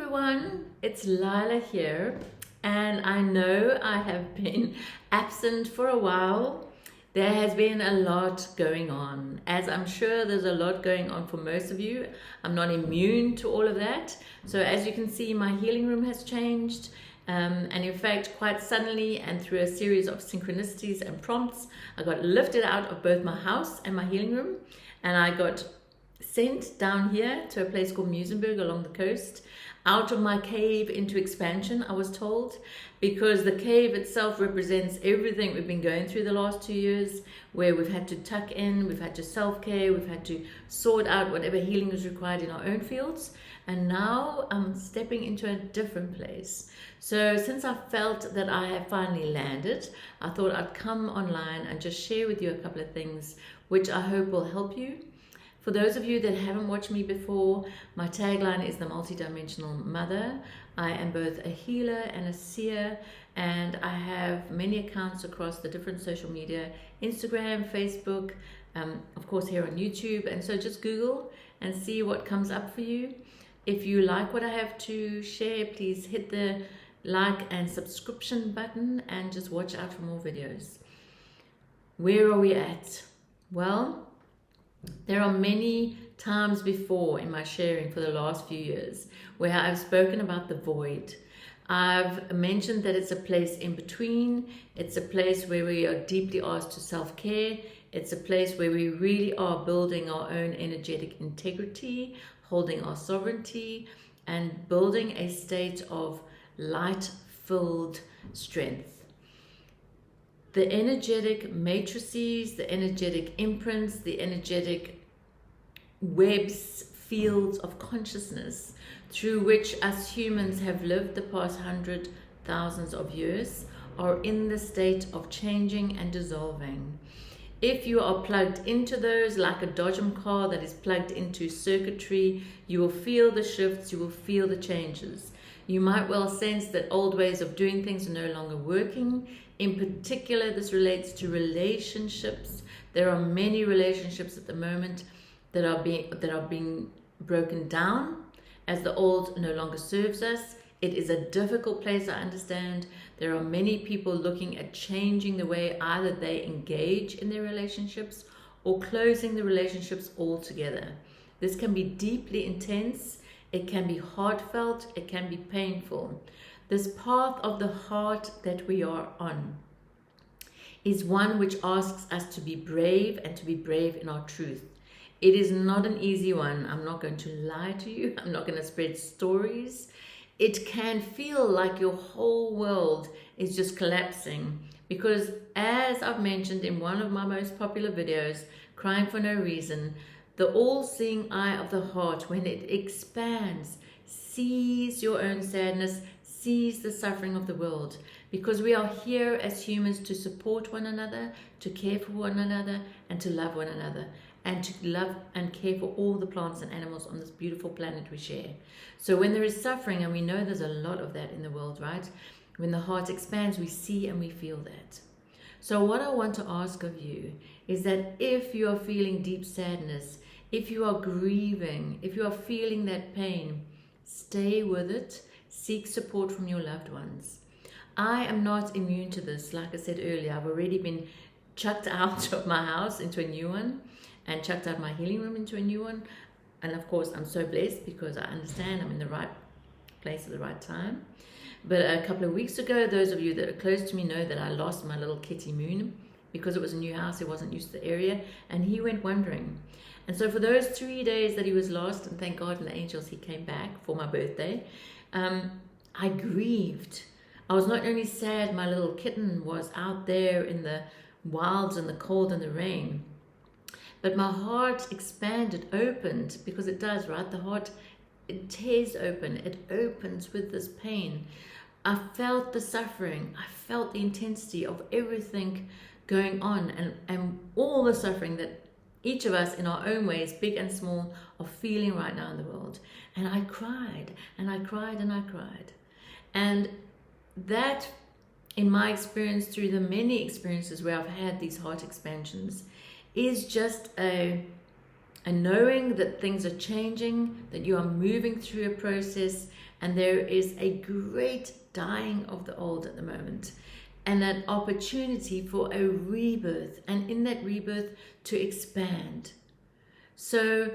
everyone, it's Lilah here, and I know I have been absent for a while. There has been a lot going on, as I'm sure there's a lot going on for most of you. I'm not immune to all of that. So as you can see, my healing room has changed, and in fact quite suddenly and through a series of synchronicities and prompts, I got lifted out of both my house and my healing room, and I got sent down here to a place called Muizenberg along the coast, out of my cave into expansion, I was told, because the cave itself represents everything we've been going through the last 2 years, where we've had to tuck in, we've had to self-care, we've had to sort out whatever healing is required in our own fields, and now I'm stepping into a different place. So since I felt that I have finally landed, I thought I'd come online and just share with you a couple of things which I hope will help you. For those of you that haven't watched me before, my tagline is the multidimensional mother. I am both a healer and a seer, and I have many accounts across the different social media, Instagram, Facebook, of course here on YouTube. And so just Google and see what comes up for you. If you like what I have to share, please hit the like and subscription button and just watch out for more videos. Where are we at? Well, there are many times before in my sharing for the last few years where I've spoken about the void. I've mentioned that it's a place in between. It's a place where we are deeply asked to self-care. It's a place where we really are building our own energetic integrity, holding our sovereignty, and building a state of light-filled strength. The energetic matrices, the energetic imprints, the energetic webs, fields of consciousness through which us humans have lived the past thousands of years are in the state of changing and dissolving. If you are plugged into those like a Dodgem car that is plugged into circuitry, you will feel the shifts, you will feel the changes. You might well sense that old ways of doing things are no longer working. In particular, this relates to relationships. There are many relationships at the moment that are being broken down as the old no longer serves us. It is a difficult place, I understand. There are many people looking at changing the way either they engage in their relationships or closing the relationships altogether. This can be deeply intense. It can be heartfelt. It can be painful. This path of the heart that we are on is one which asks us to be brave and to be brave in our truth. It is not an easy one. I'm not going to lie to you. I'm not going to spread stories. It can feel like your whole world is just collapsing because, as I've mentioned in one of my most popular videos, Crying for No Reason, the all-seeing eye of the heart, when it expands, sees your own sadness, sees the suffering of the world, because we are here as humans to support one another, to care for one another, and to love one another, and to love and care for all the plants and animals on this beautiful planet we share. So when there is suffering, and we know there's a lot of that in the world, right? When the heart expands, we see and we feel that. So what I want to ask of you is that if you are feeling deep sadness, if you are grieving, if you are feeling that pain, stay with it. Seek support from your loved ones. I am not immune to this. Like I said earlier, I've already been chucked out of my house into a new one and chucked out my healing room into a new one. And of course, I'm so blessed because I understand I'm in the right place at the right time. But a couple of weeks ago, those of you that are close to me know that I lost my little kitty Moon because it was a new house. He wasn't used to the area and he went wandering. And so for those 3 days that he was lost, and thank God and the angels, he came back for my birthday, I grieved. I was not only sad my little kitten was out there in the wilds and the cold and the rain, but my heart expanded, opened, because it does, right? The heart, it tears open, it opens with this pain. I felt the suffering, I felt the intensity of everything going on and all the suffering that each of us in our own ways, big and small, are feeling right now in the world. And I cried, and I cried, and I cried. And that, in my experience, through the many experiences where I've had these heart expansions, is just a and knowing that things are changing, that you are moving through a process, and there is a great dying of the old at the moment, and an opportunity for a rebirth, and in that rebirth to expand. So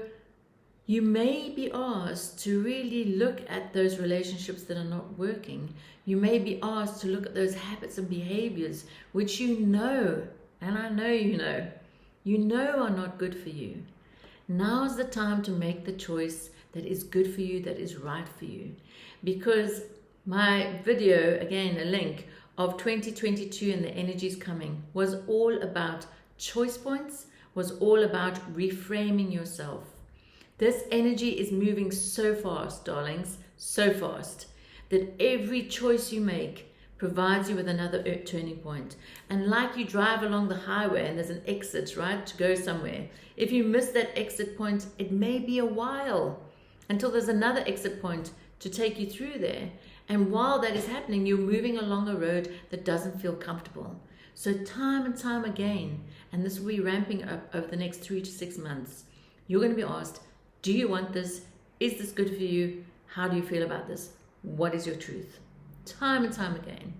you may be asked to really look at those relationships that are not working. You may be asked to look at those habits and behaviors which you know, and I know you know are not good for you. Now's the time to make the choice that is good for you, that is right for you. Because my video, again, a link of 2022 and the energies coming, was all about choice points, was all about reframing yourself. This energy is moving so fast, darlings, so fast, that every choice you make provides you with another turning point. And like you drive along the highway and there's an exit, right, to go somewhere. If you miss that exit point, it may be a while until there's another exit point to take you through there. And while that is happening, you're moving along a road that doesn't feel comfortable. So time and time again, and this will be ramping up over the next 3 to 6 months, you're going to be asked, do you want this? Is this good for you? How do you feel about this? What is your truth? Time and time again.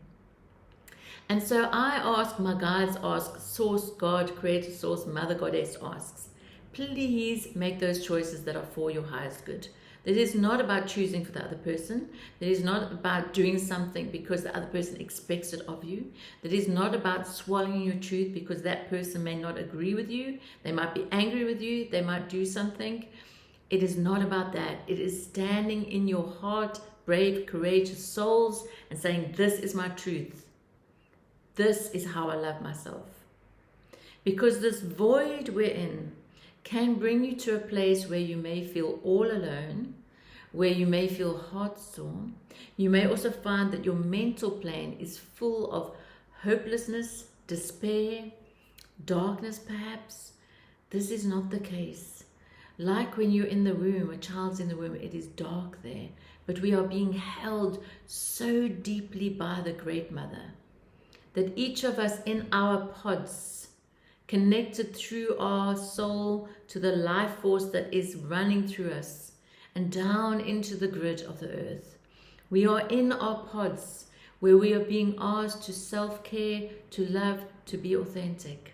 And so I ask, my guides ask, Source, God, Creator, Source, Mother Goddess asks, please make those choices that are for your highest good. That is not about choosing for the other person. That is not about doing something because the other person expects it of you. That is not about swallowing your truth because that person may not agree with you. They might be angry with you. They might do something. It is not about that. It is standing in your heart, brave, courageous souls, and saying, this is my truth. This is how I love myself. Because this void we're in can bring you to a place where you may feel all alone, where you may feel heart sore. You may also find that your mental plane is full of hopelessness, despair, darkness perhaps. This is not the case. Like when you're in the womb, a child's in the womb, it is dark there, but we are being held so deeply by the Great Mother that each of us in our pods, connected through our soul to the life force that is running through us and down into the grid of the earth. We are in our pods where we are being asked to self-care, to love, to be authentic.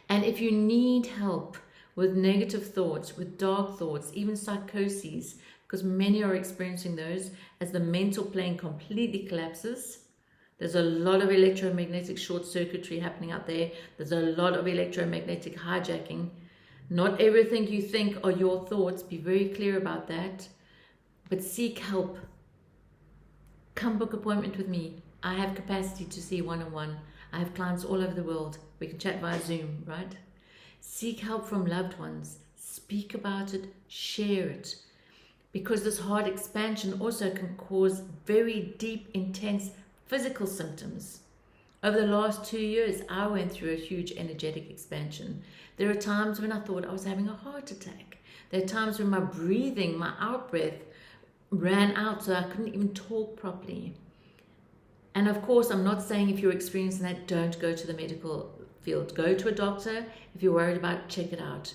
And if you need help with negative thoughts, with dark thoughts, even psychoses, because many are experiencing those as the mental plane completely collapses. There's a lot of electromagnetic short circuitry happening out there. There's a lot of electromagnetic hijacking. Not everything you think are your thoughts. Be very clear about that. But seek help. Come book an appointment with me. I have capacity to see one-on-one. I have clients all over the world. We can chat via Zoom, right? Seek help from loved ones. Speak about it. Share it. Because this heart expansion also can cause very deep, intense physical symptoms. Over the last 2 years, I went through a huge energetic expansion. There are times when I thought I was having a heart attack. There are times when my breathing, my out-breath ran out so I couldn't even talk properly. And of course, I'm not saying if you're experiencing that, don't go to the medical field. Go to a doctor. If you're worried about it, check it out.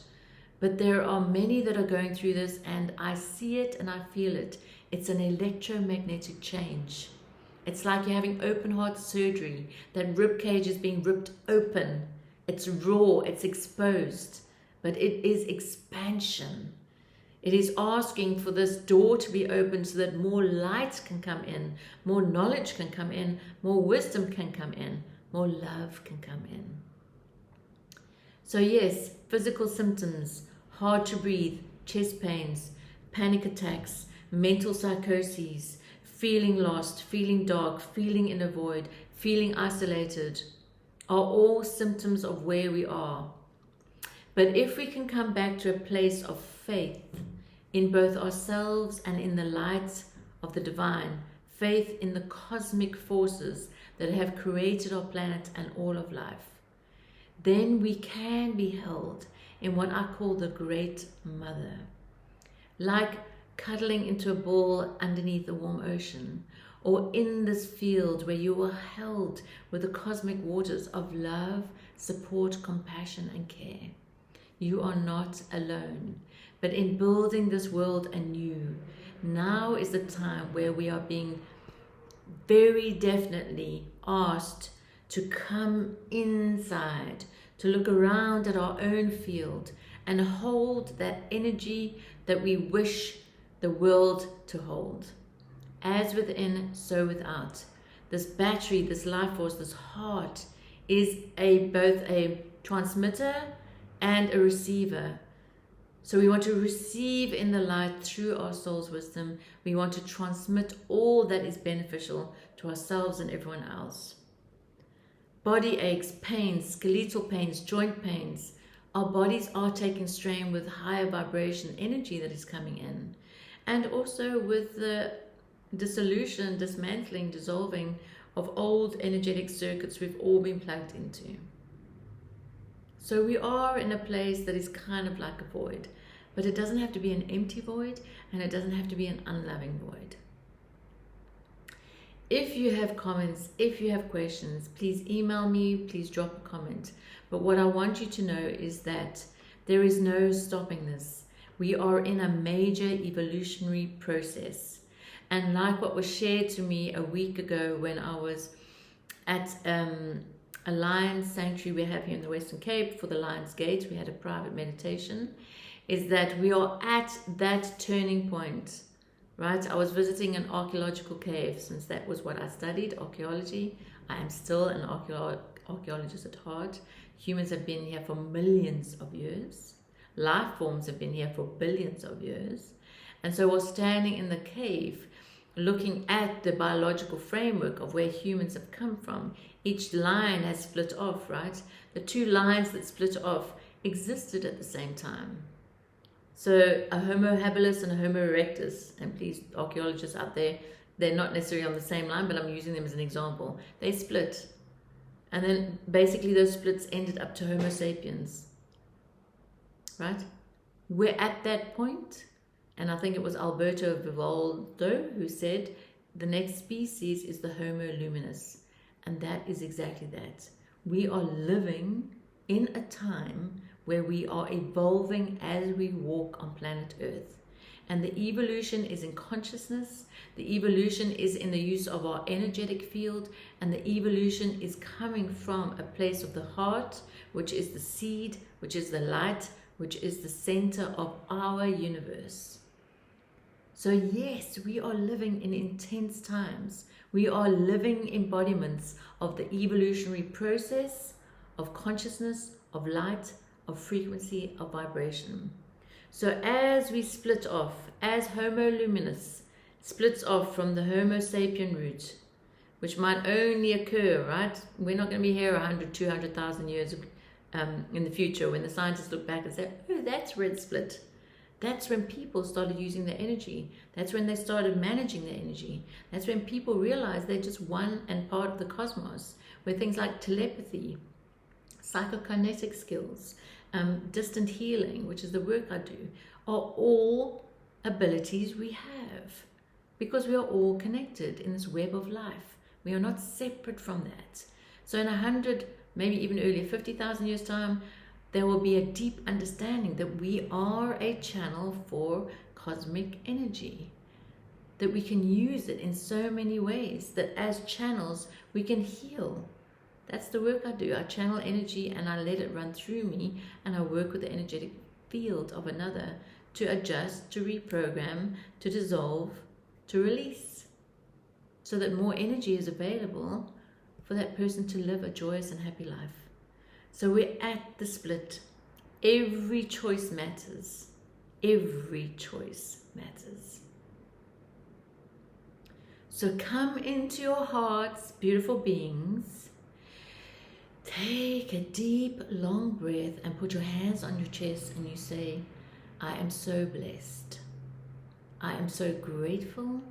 But there are many that are going through this, and I see it and I feel it. It's an electromagnetic change. It's like you're having open heart surgery. That rib cage is being ripped open. It's raw, it's exposed, but it is expansion. It is asking for this door to be opened so that more light can come in, more knowledge can come in, more wisdom can come in, more love can come in. So yes, physical symptoms, hard to breathe, chest pains, panic attacks, mental psychoses, feeling lost, feeling dark, feeling in a void, feeling isolated, are all symptoms of where we are. But if we can come back to a place of faith in both ourselves and in the light of the divine, faith in the cosmic forces that have created our planet and all of life, then we can be held in what I call the Great Mother. Like cuddling into a ball underneath the warm ocean, or in this field where you are held with the cosmic waters of love, support, compassion, and care. You are not alone. But in building this world anew, now is the time where we are being very definitely asked to come inside, to look around at our own field and hold that energy that we wish the world to hold. As within, so without. This battery, this life force, this heart is both a transmitter and a receiver. So we want to receive in the light through our soul's wisdom. We want to transmit all that is beneficial to ourselves and everyone else. Body aches, pains, skeletal pains, joint pains. Our bodies are taking strain with higher vibration energy that is coming in. And also with the dissolution, dismantling, dissolving of old energetic circuits we've all been plugged into. So we are in a place that is kind of like a void, but it doesn't have to be an empty void, and it doesn't have to be an unloving void. If you have comments, if you have questions, please email me, please drop a comment. But what I want you to know is that there is no stopping this. We are in a major evolutionary process. And like what was shared to me a week ago when I was at a Lions sanctuary we have here in the Western Cape for the Lions Gate, we had a private meditation, is that we are at that turning point, right? I was visiting an archaeological cave, since that was what I studied, archaeology. I am still an archaeologist at heart. Humans have been here for millions of years. Life forms have been here for billions of years. And so while standing in the cave, looking at the biological framework of where humans have come from, each line has split off, right? The two lines that split off existed at the same time. So a Homo habilis and a Homo erectus, and please, archaeologists out there, they're not necessarily on the same line, but I'm using them as an example. They split. And then basically those splits ended up to Homo sapiens, right? We're at that point. And I think it was Alberto Villoldo who said the next species is the Homo Luminous. And that is exactly that. We are living in a time where we are evolving as we walk on planet Earth. And the evolution is in consciousness. The evolution is in the use of our energetic field. And the evolution is coming from a place of the heart, which is the seed, which is the light, which is the center of our universe. So yes, we are living in intense times. We are living embodiments of the evolutionary process of consciousness, of light, of frequency, of vibration. So as we split off, as Homo Luminous splits off from the Homo sapien root, which might only occur, right? We're not going to be here 100, 200,000 years in the future when the scientists look back and say, oh, that's where it split. That's when people started using their energy. That's when they started managing their energy. That's when people realized they're just one and part of the cosmos, where things like telepathy, psychokinetic skills, distant healing, which is the work I do, are all abilities we have, because we are all connected in this web of life. We are not separate from that. So in 100, maybe even earlier, 50,000 years time, there will be a deep understanding that we are a channel for cosmic energy, that we can use it in so many ways, that as channels we can heal. That's the work I do. I channel energy and I let it run through me, and I work with the energetic field of another to adjust, to reprogram, to dissolve, to release, so that more energy is available for that person to live a joyous and happy life. So we're at the split. Every choice matters. Every choice matters. So come into your hearts, beautiful beings. Take a deep, long breath and put your hands on your chest and you say, I am so blessed. I am so grateful.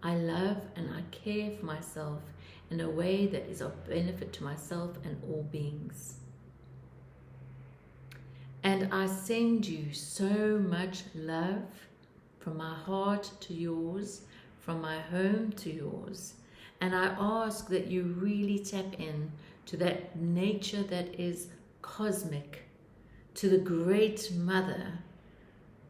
I love and I care for myself in a way that is of benefit to myself and all beings. And I send you so much love from my heart to yours, from my home to yours. And I ask that you really tap in to that nature that is cosmic, to the great mother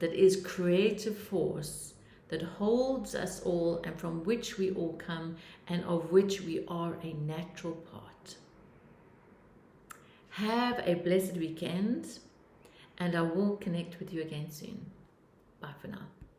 that is creative force, that holds us all and from which we all come and of which we are a natural part. Have a blessed weekend, and I will connect with you again soon. Bye for now.